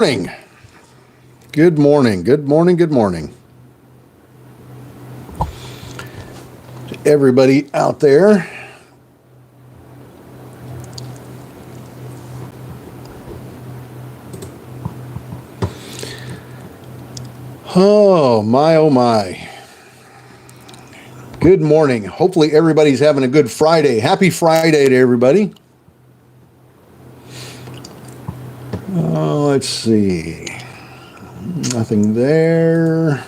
Morning. Good morning. Good morning. Good morning. Everybody out there. Oh my. Good morning. Hopefully everybody's having a good Friday. Happy Friday to everybody. Let's see. Nothing there.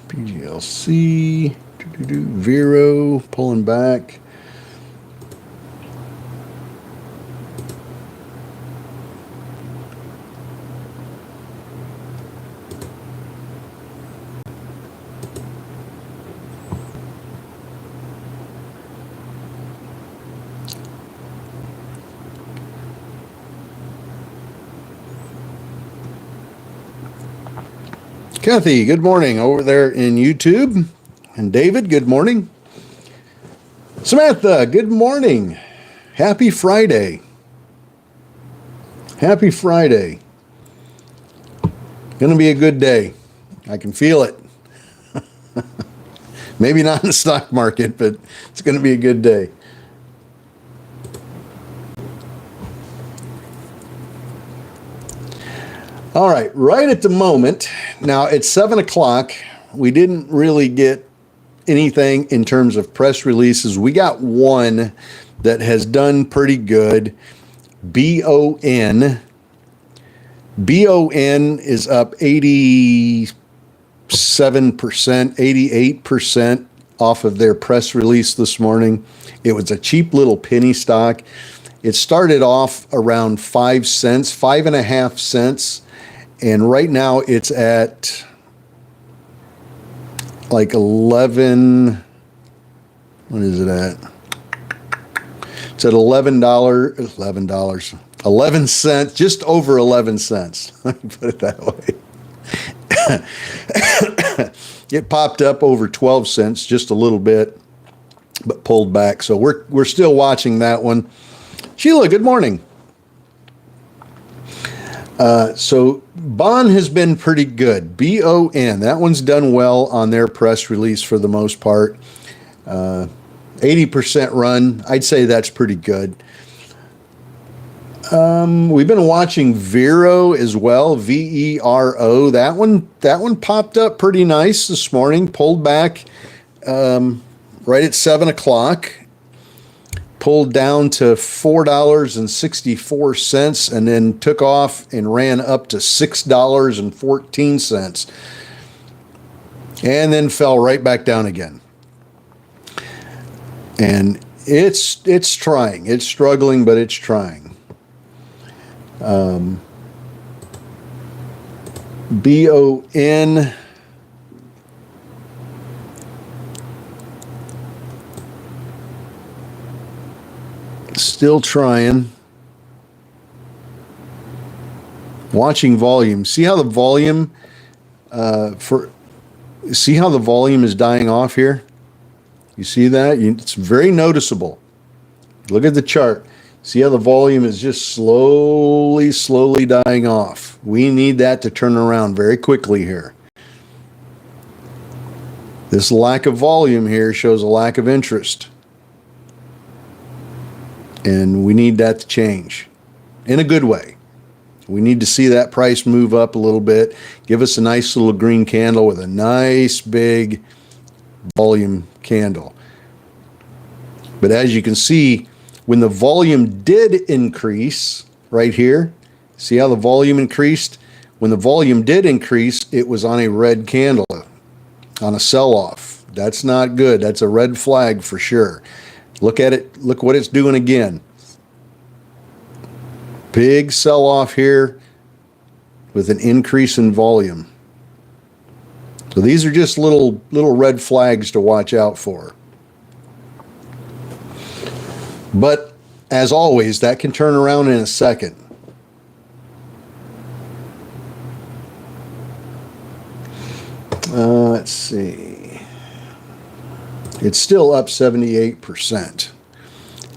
PGLC. Vero pulling back. Kathy, good morning over there in YouTube. And David, good morning. Samantha, good morning. Happy Friday. Happy Friday. Going to be a good day. I can feel it. Maybe not in the stock market, but it's going to be a good day. All right at the moment, now it's 7 o'clock. We didn't really get anything in terms of press releases. We got one that has done pretty good. BON. BON is up 87%, 88% off of their press release this morning. It was a cheap little penny stock. It started off around 5 cents, 5.5 cents. And right now it's at like 11, what is it at? It's at $11, 11 cents, just over 11 cents. Let me put it that way. It popped up over 12 cents, just a little bit, but pulled back. So we're still watching that one. Sheila, good morning. So BON has been pretty good. BON, that one's done well on their press release for the most part. 80% run. I'd say that's pretty good. We've been watching Vero as well. VERO. That one popped up pretty nice this morning. Pulled back right at 7 o'clock. Pulled down to $4.64 and then took off and ran up to $6.14 and then fell right back down again. And it's trying. It's struggling, but it's trying. BON. Still trying. Watching volume. See how the volume is dying off here? You see that? It's very noticeable. Look at the chart. See how the volume is just slowly dying off. We need that to turn around very quickly here. This lack of volume here shows a lack of interest. And we need that to change in a good way. We need to see that price move up a little bit, give us a nice little green candle with a nice big volume candle. But as you can see, when the volume did increase right here, see how the volume increased? When the volume did increase, it was on a red candle, on a sell-off. That's not good. That's a red flag for sure. Look at it. Look what it's doing again. Big sell-off here with an increase in volume. So these are just little red flags to watch out for. But as always, that can turn around in a second. Let's see. It's still up 78%.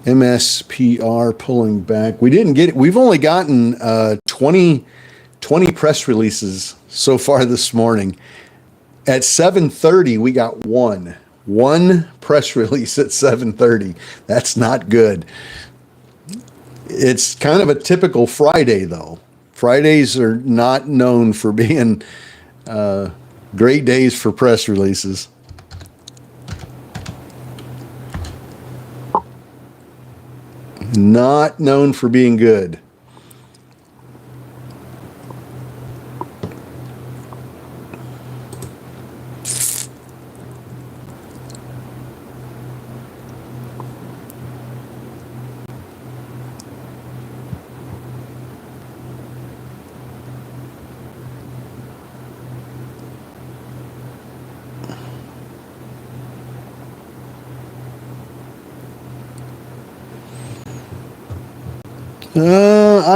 MSPR pulling back. We didn't get it. We've only gotten 20 20 press releases so far this morning. At 7:30, we got one press release at 7:30. That's not good. It's kind of a typical Friday, though. Fridays are not known for being great days for press releases. Not known for being good.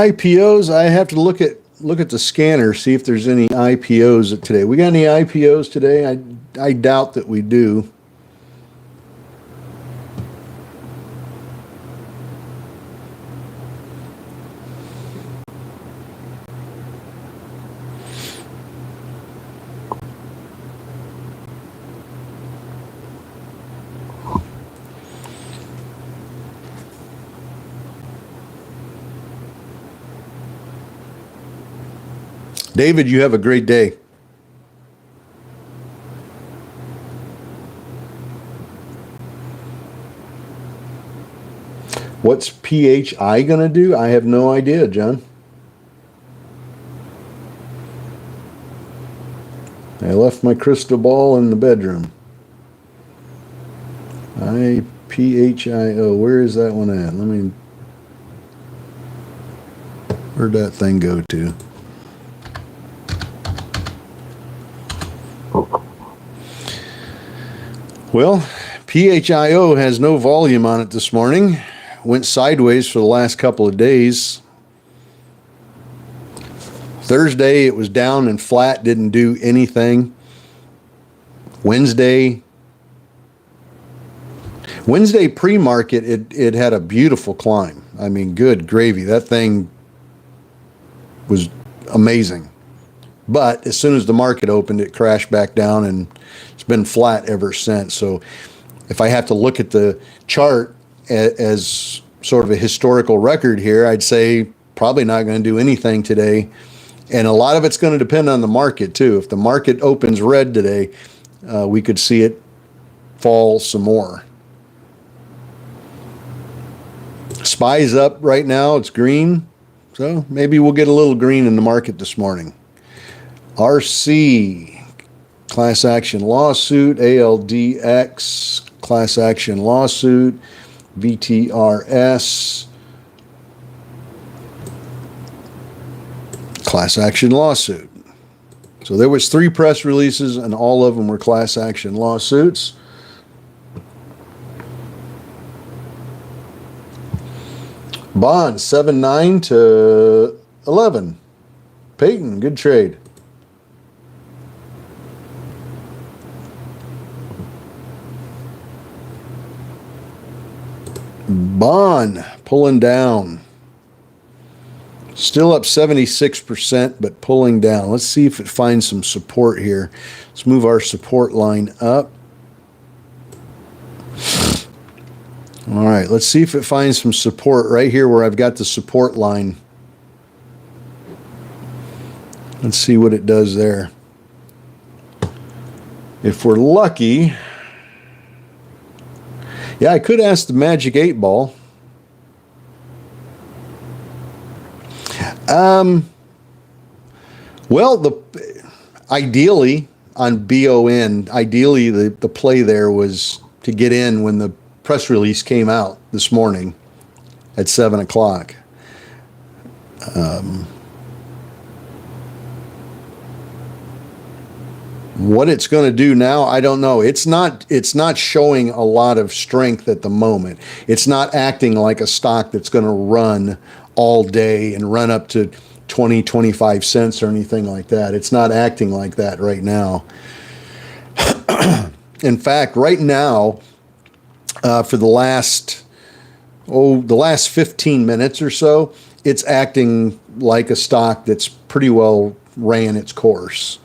IPOs, I have to look at the scanner, see if there's any IPOs today. We got any IPOs today? I doubt that we do. David, you have a great day. What's PHI going to do? I have no idea, John. I left my crystal ball in the bedroom. IPHIO. Where is that one at? Where'd that thing go to? Well, PHIO has no volume on it this morning. Went sideways for the last couple of days. Thursday, it was down and flat, didn't do anything. Wednesday pre-market, it had a beautiful climb. I mean, good gravy. That thing was amazing. But as soon as the market opened, it crashed back down, and it's been flat ever since. So if I have to look at the chart as sort of a historical record here, I'd say probably not going to do anything today. And a lot of it's going to depend on the market, too. If the market opens red today, we could see it fall some more. SPY's up right now. It's green. So maybe we'll get a little green in the market this morning. RC, class action lawsuit. ALDX, class action lawsuit. VTRS, class action lawsuit. So there was 3 press releases, and all of them were class action lawsuits. Bond 7.9 to 11. Peyton, good trade. Bond pulling down. Still up 76%, but pulling down. Let's see if it finds some support here. Let's move our support line up. All right, let's see if it finds some support right here where I've got the support line. Let's see what it does there. If we're lucky, yeah, I could ask the Magic 8 Ball. Well, ideally on BON, ideally the play there was to get in when the press release came out this morning at 7 o'clock. What it's going to do now, I don't know. It's not showing a lot of strength at the moment. It's not acting like a stock that's going to run all day and run up to 20, 25 cents or anything like that. It's not acting like that right now. In fact, right now, for the last 15 minutes or so, it's acting like a stock that's pretty well ran its course.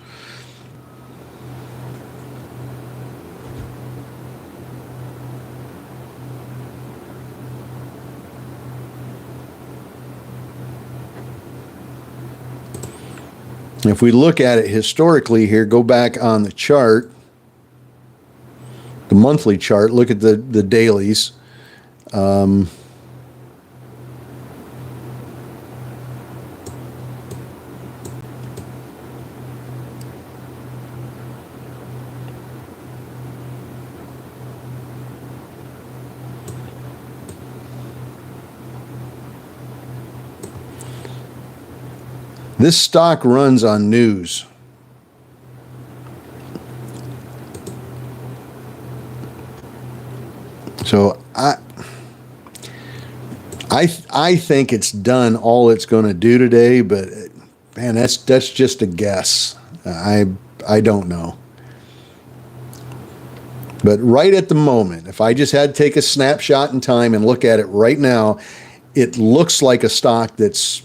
If we look at it historically here, go back on the chart, the monthly chart, look at the dailies. This stock runs on news. So I think it's done all it's going to do today, but man, that's just a guess. I don't know. But right at the moment, if I just had to take a snapshot in time and look at it right now, it looks like a stock that's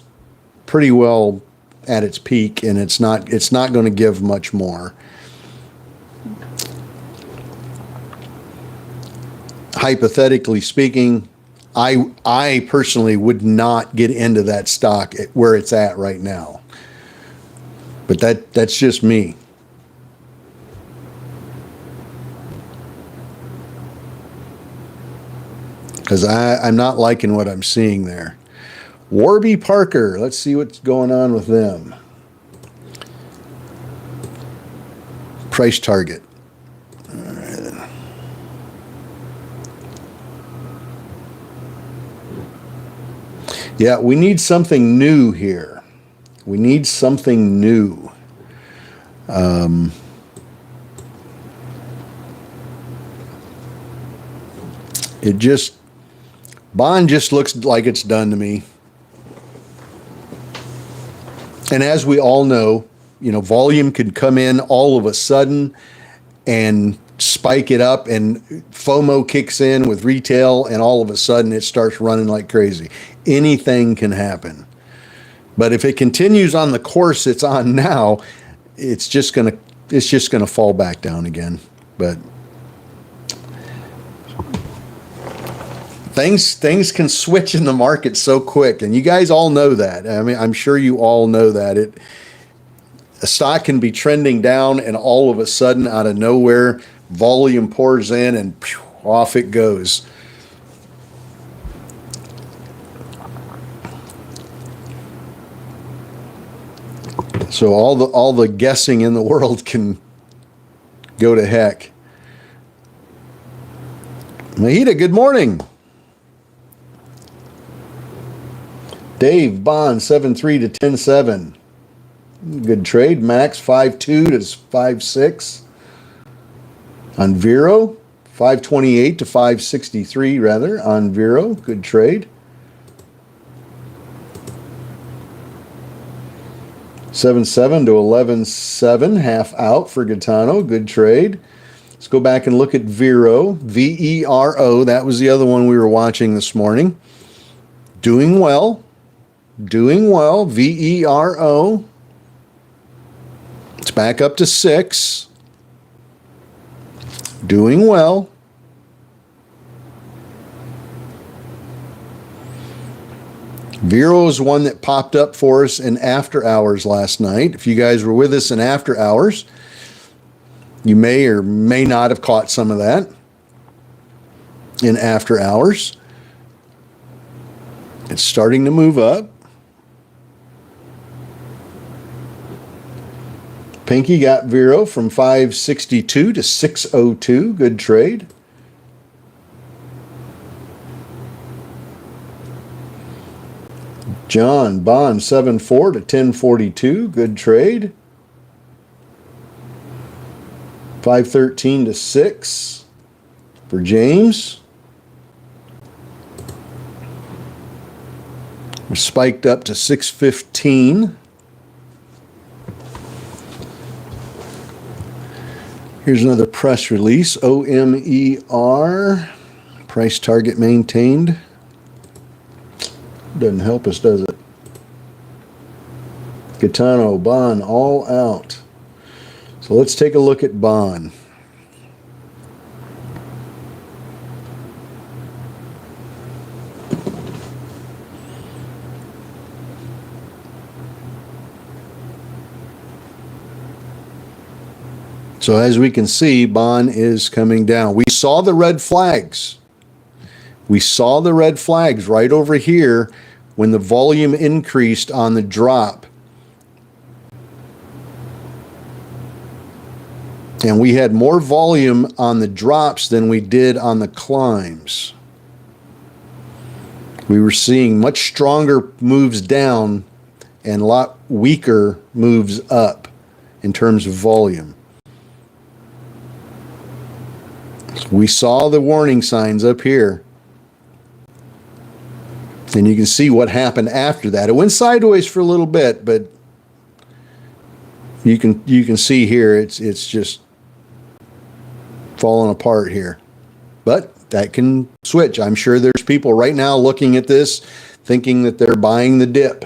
pretty well at its peak, and it's not going to give much more. Hypothetically speaking, I personally would not get into that stock at where it's at right now. But that's just me. Because I'm not liking what I'm seeing there. Warby Parker, let's see what's going on with them. Price target. All right. Yeah, we need something new here. We need something new. Bond just looks like it's done to me. And as we all know, volume could come in all of a sudden and spike it up, and FOMO kicks in with retail, and all of a sudden it starts running like crazy. Anything can happen. But if it continues on the course it's on now, it's just gonna fall back down again. But things can switch in the market so quick, and you guys all know that. I mean, I'm sure you all know that a stock can be trending down, and all of a sudden, out of nowhere, volume pours in, and off it goes. So all the guessing in the world can go to heck. Mahita, good morning. Dave, Bond, 7.3 to 10.7. Good trade. Max, 5.2 to 5.6. On Vero, 5.28 to 5.63, rather, on Vero. Good trade. 7.7 to 11.7, half out for Gaetano. Good trade. Let's go back and look at Vero. V-E-R-O. That was the other one we were watching this morning. Doing well. Doing well. V-E-R-O. It's back up to 6. Doing well. Vero is one that popped up for us in after hours last night. If you guys were with us in after hours, you may or may not have caught some of that in after hours. It's starting to move up. Pinky got Vero from 5.62 to 6.02. Good trade. John, Bond, 7.4 to 10.42. Good trade. 5.13 to 6 for James. We're spiked up to 6.15. Here's another press release. OMER. Price target maintained. Doesn't help us, does it? Kitano, Bond, all out. So let's take a look at Bond. So as we can see, Bond is coming down. We saw the red flags. We saw the red flags right over here when the volume increased on the drop. And we had more volume on the drops than we did on the climbs. We were seeing much stronger moves down and a lot weaker moves up in terms of volume. We saw the warning signs up here. And you can see what happened after that. It went sideways for a little bit, but you can see here it's just falling apart here. But that can switch. I'm sure there's people right now looking at this thinking that they're buying the dip.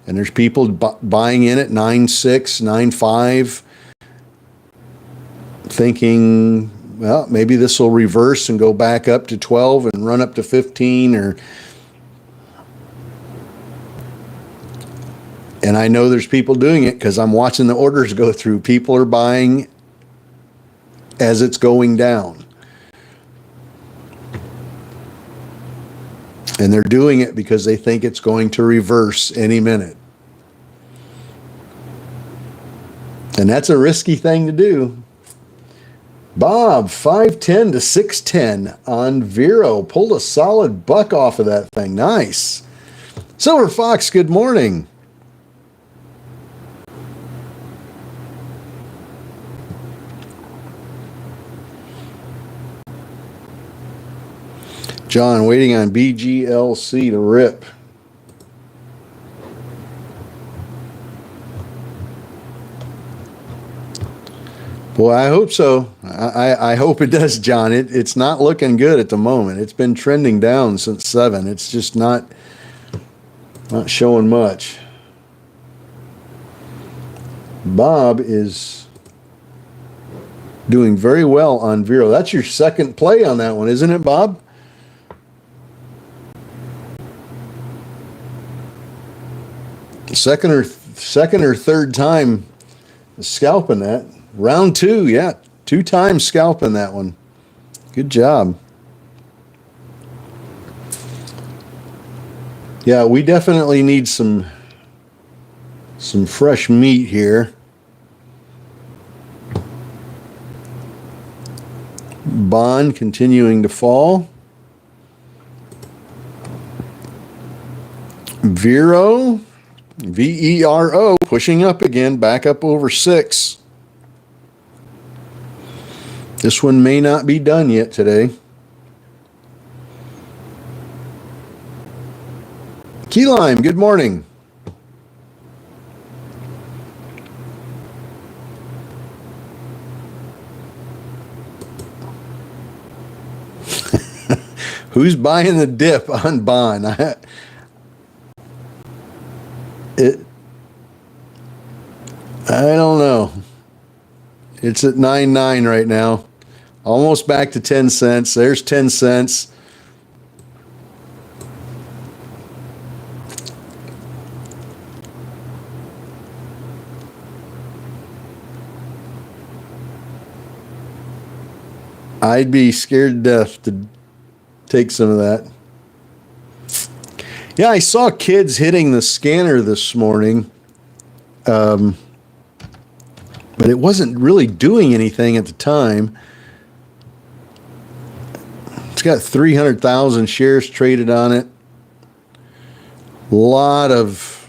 And there's people buying in at 9.6, 9.5, thinking, well, maybe this will reverse and go back up to 12 and run up to 15 or... And I know there's people doing it because I'm watching the orders go through. People are buying as it's going down. And they're doing it because they think it's going to reverse any minute. And that's a risky thing to do. Bob, 510 to 610 on Vero. Pulled a solid buck off of that thing. Nice. Silver Fox, good morning. John, waiting on BGLC to rip. Boy, I hope so. I hope it does, John. It's not looking good at the moment. It's been trending down since 7. It's just not showing much. Bob is doing very well on Vero. That's your second play on that one, isn't it, Bob? Second or third time scalping that. Round 2, yeah. 2 times scalping that one. Good job. Yeah, we definitely need some fresh meat here. Bond continuing to fall. Vero, VERO, pushing up again, back up over 6. This one may not be done yet today. Key Lime, good morning. Who's buying the dip on Bond? I don't know. It's at 9.9 right now. Almost back to 10 cents. There's 10 cents. I'd be scared to death to take some of that. Yeah, I saw kids hitting the scanner this morning. But it wasn't really doing anything at the time. It's got 300,000 shares traded on it. A lot of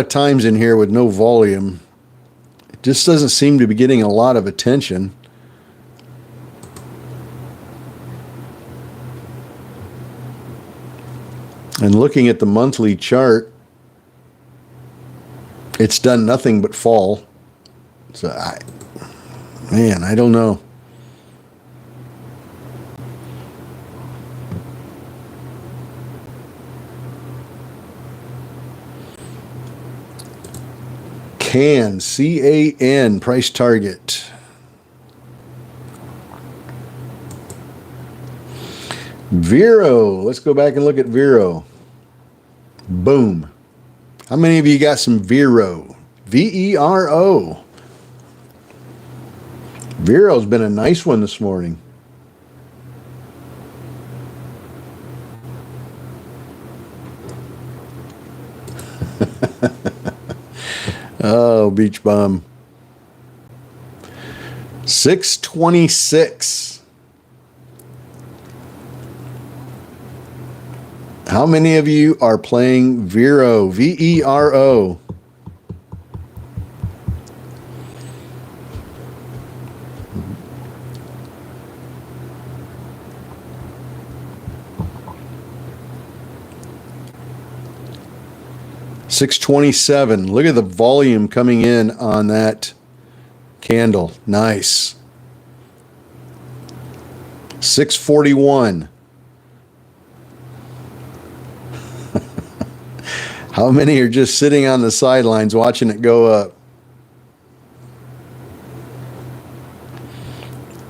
times in here with no volume. It just doesn't seem to be getting a lot of attention. And looking at the monthly chart, it's done nothing but fall. So I don't know. CAN, price target. Vero, let's go back and look at Vero. Boom. How many of you got some Vero? Vero. Vero's been a nice one this morning. Oh, beach bum. 626. How many of you are playing Vero? Vero. $627. Look at the volume coming in on that candle. Nice. 641. How many are just sitting on the sidelines watching it go up?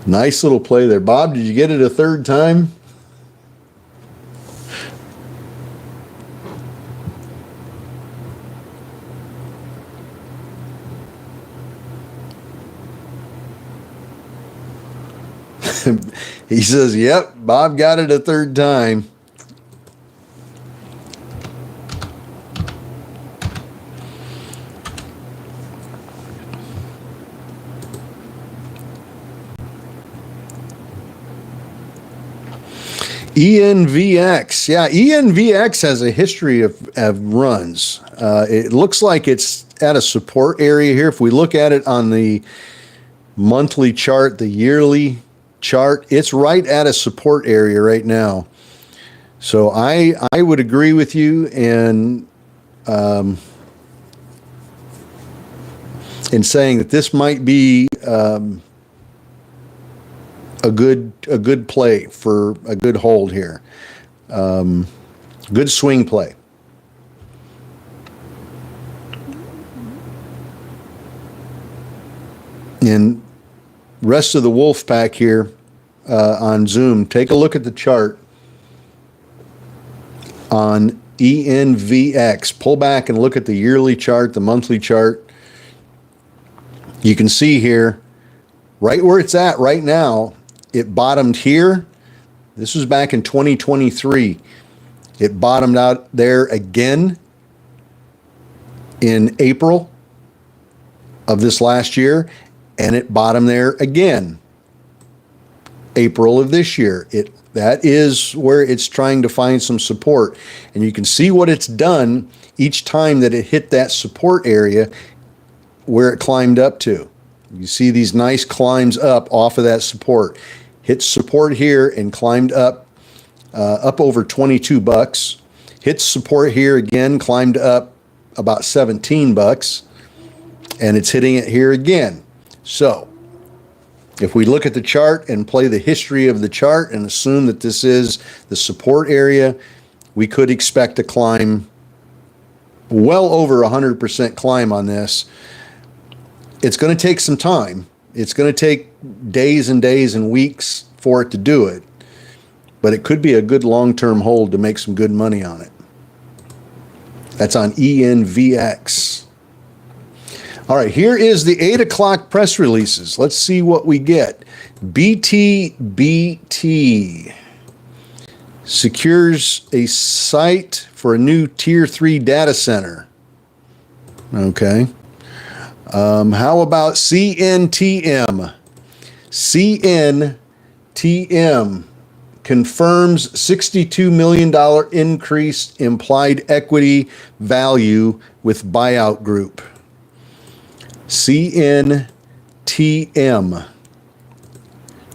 Nice little play there. Bob, did you get it a third time? He says, yep, Bob got it a third time. ENVX. Yeah, ENVX has a history of runs. It looks like it's at a support area here. If we look at it on the monthly chart, the yearly chart, it's right at a support area right now. So I would agree with you in saying that this might be a good play for a good hold here. Good swing play. And rest of the wolf pack here on Zoom, take a look at the chart on ENVX. Pull back and look at the yearly chart, the monthly chart. You can see here, right where it's at right now, it bottomed here. This was back in 2023. It bottomed out there again in April of this last year, and it bottomed there again April of this year. That is where it's trying to find some support. And you can see what it's done each time that it hit that support area where it climbed up to. You see these nice climbs up off of that support. Hit support here and climbed up over 22 bucks. Hit support here again, climbed up about 17 bucks, and it's hitting it here again. So if we look at the chart and play the history of the chart and assume that this is the support area, we could expect a climb well over 100% climb on this. It's going to take some time. It's going to take days and days and weeks for it to do it, but it could be a good long-term hold to make some good money on it. That's on ENVX. All right, here is the 8 o'clock press releases. Let's see what we get. BTBT secures a site for a new Tier 3 data center. Okay. How about CNTM? CNTM confirms $62 million increased implied equity value with buyout group. CNTM.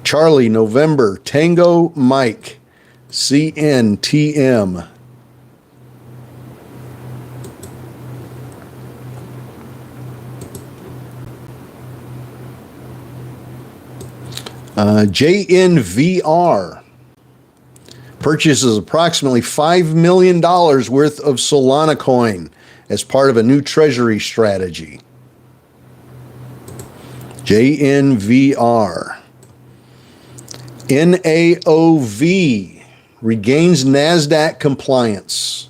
Charlie, November, Tango, Mike. CNTM. JNVR purchases approximately $5 million worth of Solana coin as part of a new treasury strategy. JNVR. NAOV regains NASDAQ compliance.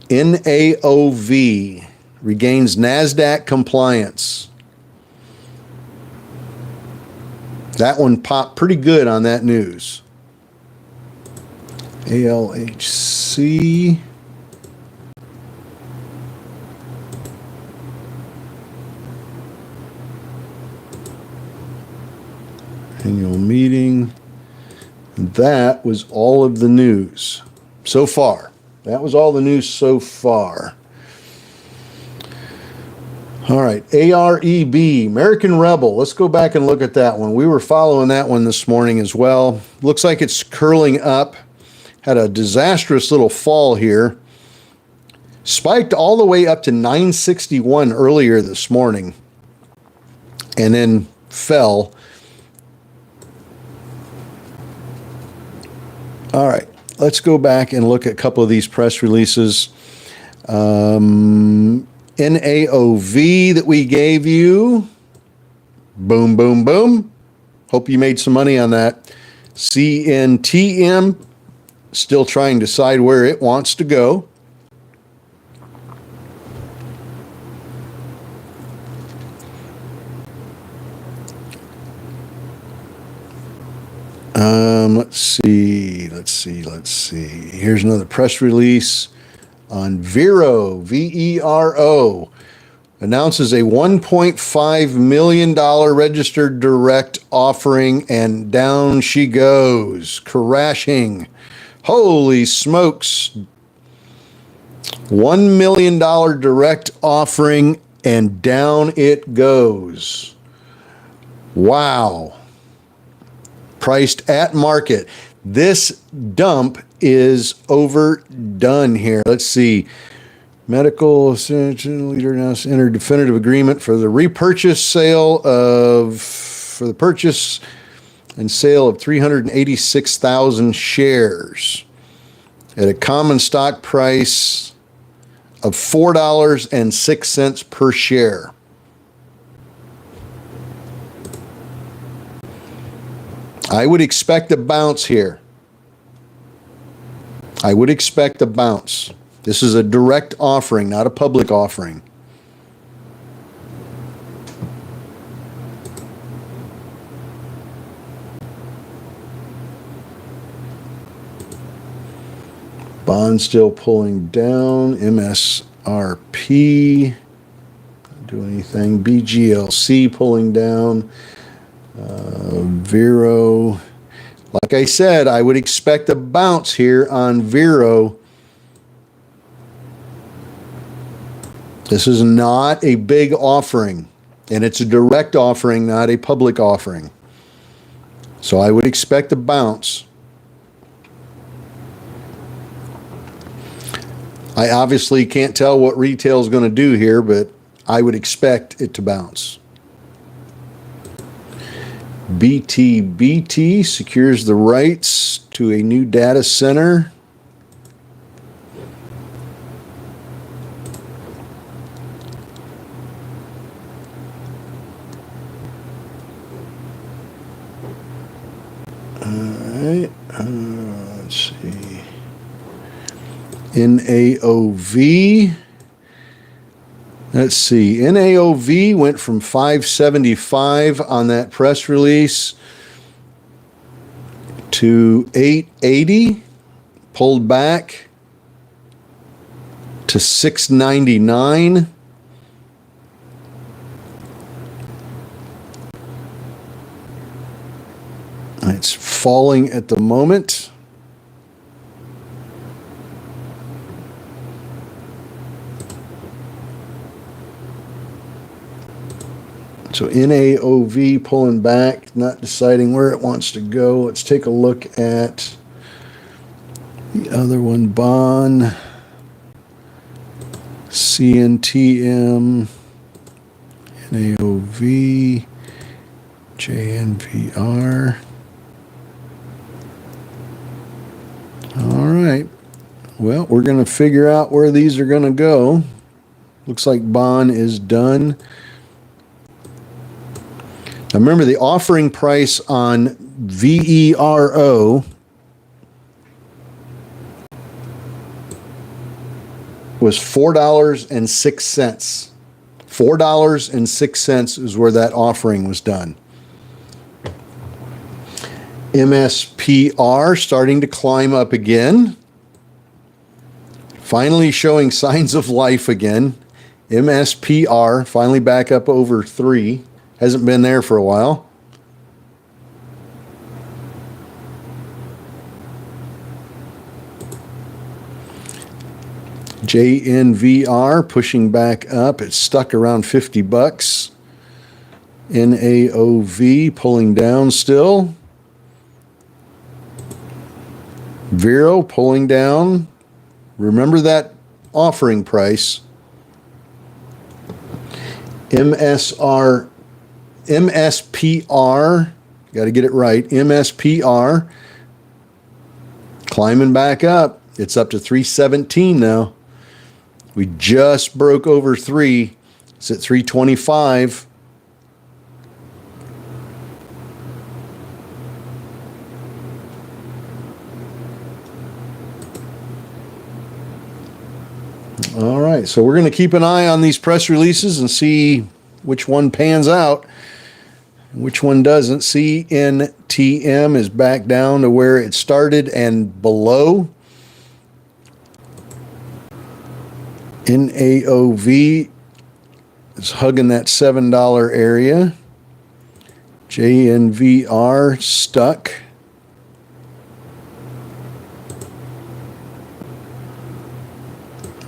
NAOV regains NASDAQ compliance. That one popped pretty good on that news. ALHC. Annual meeting. That was all of the news so far. That was all the news so far. All right, AREB, American Rebel. Let's go back and look at that one. We were following that one this morning as well. Looks like it's curling up. Had a disastrous little fall here. Spiked all the way up to 961 earlier this morning. And then fell. All right, let's go back and look at a couple of these press releases. NAOV that we gave you. Boom, boom, boom. Hope you made some money on that. CNTM, still trying to decide where it wants to go. Let's see. Here's another press release on Vero, VERO, announces a $1.5 million registered direct offering, and down she goes, crashing. Holy smokes. $1 million direct offering, and down it goes. Wow. Priced at market. This dump is overdone here. Let's see. Medical leader now entered definitive agreement for the purchase and sale of 386,000 shares at a common stock price of $4.06 per share. I would expect a bounce here. I would expect a bounce. This is a direct offering, not a public offering. Bond still pulling down. MSRP. Don't do anything. BGLC pulling down. Vero. Like I said, I would expect a bounce here on Vero. This is not a big offering, and it's a direct offering, not a public offering. So I would expect a bounce. I obviously can't tell what retail is going to do here, but I would expect it to bounce. BTBT secures the rights to a new data center. All right, let's see. NAOV. Let's see. NAOV went from 575 on that press release to 880, pulled back to 699. It's falling at the moment. So NAOV pulling back, not deciding where it wants to go. Let's take a look at the other one, Bond, CNTM, NAOV, JNVR. All right. Well, we're going to figure out where these are going to go. Looks like Bond is done. Now remember, the offering price on VERO was $4.06. $4.06 is where that offering was done. MSPR starting to climb up again. Finally showing signs of life again. MSPR finally back up over 3. Hasn't been there for a while. JNVR pushing back up. It's stuck around 50 bucks. NAOV pulling down still. Vero pulling down. Remember that offering price. MSPR, got to get it right. MSPR climbing back up. It's up to 317 now. We just broke over 3. It's at 325. All right, so we're going to keep an eye on these press releases and see which one pans out, which one doesn't. CNTM is back down to where it started and below. NAOV is hugging that $7 area. JNVR stuck.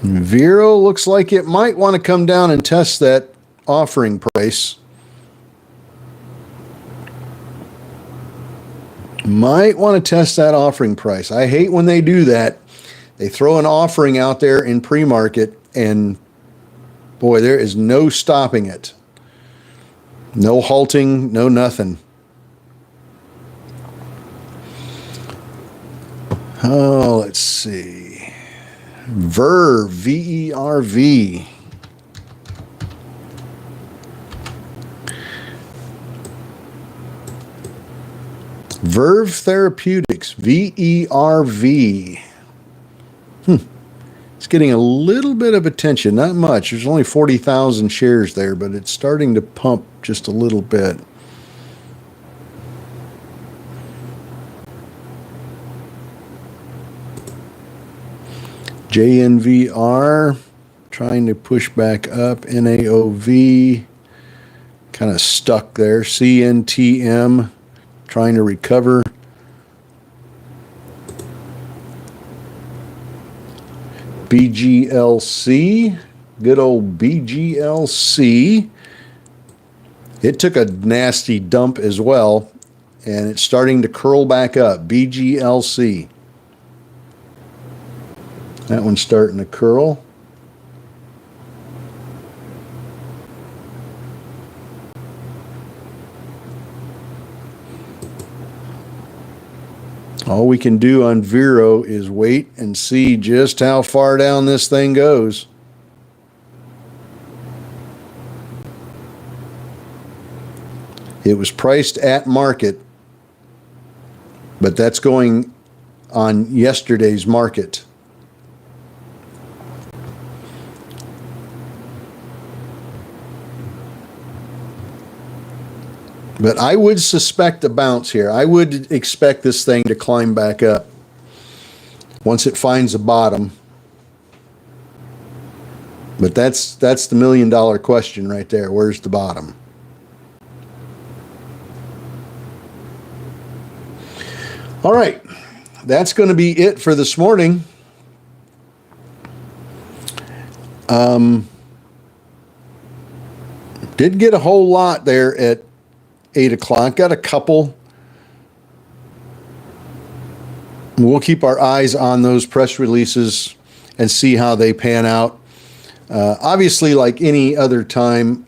Vero looks like it might want to come down and test that offering price. Might want to test that offering price. I hate when they do that. They throw an offering out there in pre-market and boy, there is no stopping it. No halting, no nothing. Oh, let's see. Verve, VERV. Verve Therapeutics, VERV. It's getting a little bit of attention, not much. There's only 40,000 shares there, but it's starting to pump just a little bit. JNVR trying to push back up. NAOV kind of stuck there. CNTM trying to recover. BGLC, good old BGLC. It took a nasty dump as well, and it's starting to curl back up. BGLC. That one's starting to curl. All we can do on Vero is wait and see just how far down this thing goes. It was priced at market, but that's going on yesterday's market. But I would suspect a bounce here. I would expect this thing to climb back up once it finds a bottom. But that's the $1 million question right there. Where's the bottom? All right. That's going to be it for this morning. Did get a whole lot there at 8 o'clock. Got a couple. We'll keep our eyes on those press releases and see how they pan out. Obviously, like any other time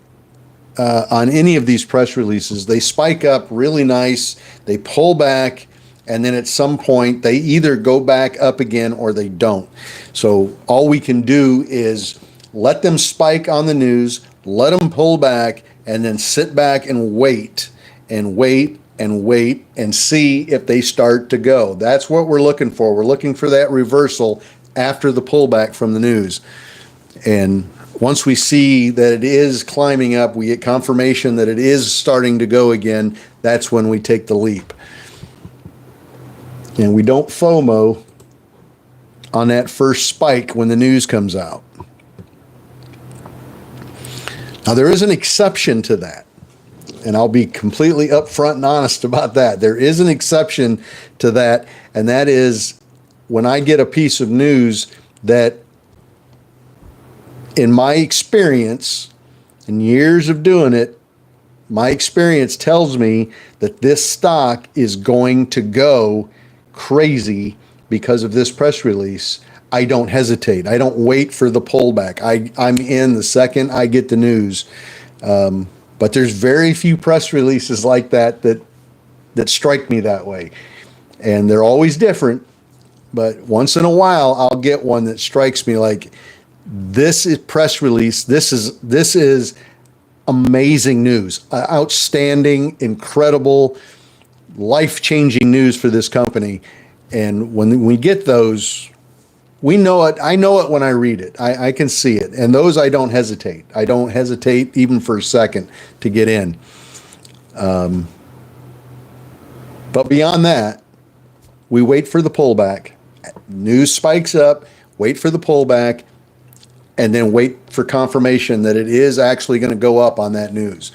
on any of these press releases, they spike up really nice, they pull back, and then at some point they either go back up again or they don't. So all we can do is let them spike on the news, let them pull back, and then sit back and wait and wait and wait and see if they start to go. That's what we're looking for. We're looking for that reversal after the pullback from the news. And once we see that it is climbing up, we get confirmation that it is starting to go again, that's when we take the leap. And we don't FOMO on that first spike when the news comes out. Now, there is an exception to that, and I'll be completely upfront and honest about that. There is an exception to that, and that is when I get a piece of news that, in my experience, in years of doing it, my experience tells me that this stock is going to go crazy because of this press release. I don't hesitate. I don't wait for the pullback. I'm in the second I get the news. But there's very few press releases like that strike me that way. And they're always different. But once in a while, I'll get one that strikes me like, this is press release. This is amazing news. Outstanding, incredible, life-changing news for this company. And when we get those, we know it. I know it when I read it. I can see it. And those I don't hesitate. I don't hesitate even for a second to get in. But beyond that, we wait for the pullback. News spikes up, wait for the pullback, and then wait for confirmation that it is actually going to go up on that news.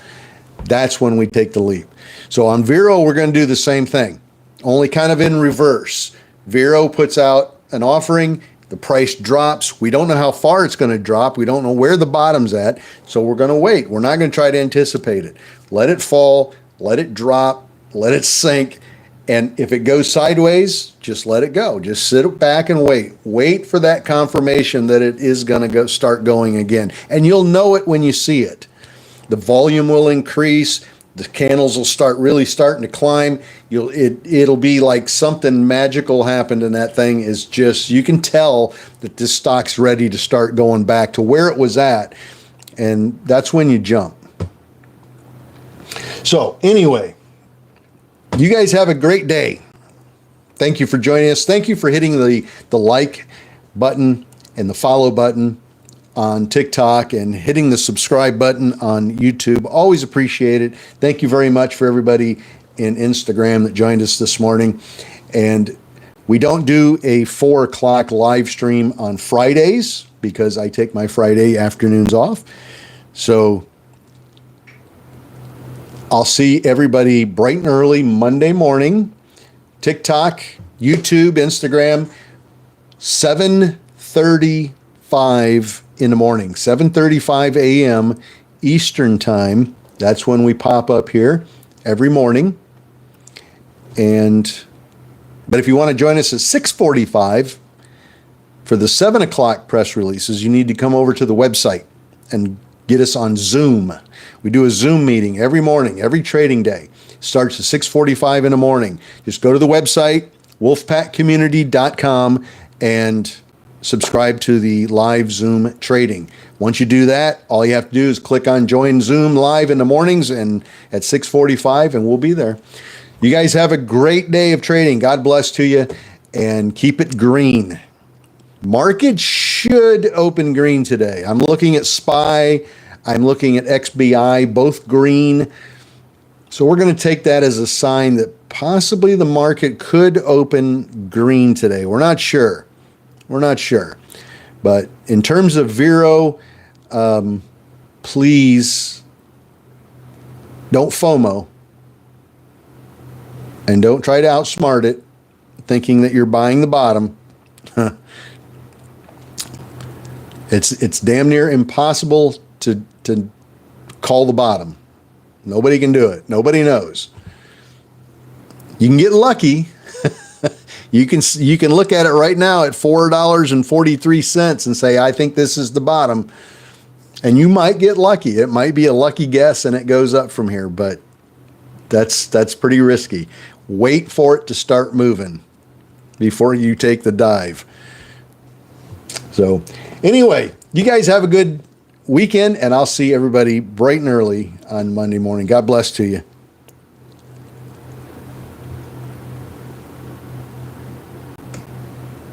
That's when we take the leap. So on Vero, we're going to do the same thing, only kind of in reverse. Vero puts out an offering, the price drops. We don't know how far it's going to drop. We don't know where the bottom's at. So we're going to wait. We're not going to try to anticipate it. Let it fall, let it drop, let it sink. And if it goes sideways, just let it go. Just sit back and wait. Wait for that confirmation that it is going to start going again. And you'll know it when you see it. The volume will increase. The candles will start really starting to climb. It'll be like something magical happened, and that thing is just, you can tell that this stock's ready to start going back to where it was at. And that's when you jump. So anyway, you guys have a great day. Thank you for joining us. Thank you for hitting the like button and the follow button on TikTok and hitting the subscribe button on YouTube. Always appreciate it. Thank you very much for everybody in Instagram that joined us this morning. And we don't do a 4 o'clock live stream on Fridays because I take my Friday afternoons off. So I'll see everybody bright and early Monday morning. TikTok, YouTube, Instagram, 7:35 in the morning, 7:35 a.m. Eastern time. That's when we pop up here every morning. But if you want to join us at 6:45 for the 7 o'clock press releases, you need to come over to the website and get us on Zoom. We do a Zoom meeting every morning, every trading day. Starts at 6:45 in the morning. Just go to the website, wolfpackcommunity.com, and subscribe to the live Zoom trading. Once you do that, all you have to do is click on Join Zoom Live in the mornings and at 6:45, and we'll be there. You guys have a great day of trading. God bless to you, and keep it green. Market should open green today. I'm looking at SPY. I'm looking at XBI, both green. So we're going to take that as a sign that possibly the market could open green today. We're not sure. We're not sure. But in terms of Vero, please don't FOMO and don't try to outsmart it thinking that you're buying the bottom. It's damn near impossible to call the bottom. Nobody can do it. Nobody knows. You can get lucky. You can look at it right now at $4.43 and say, I think this is the bottom. And you might get lucky. It might be a lucky guess and it goes up from here, but that's pretty risky. Wait for it to start moving before you take the dive. So anyway, you guys have a good weekend, and I'll see everybody bright and early on Monday morning. God bless to you.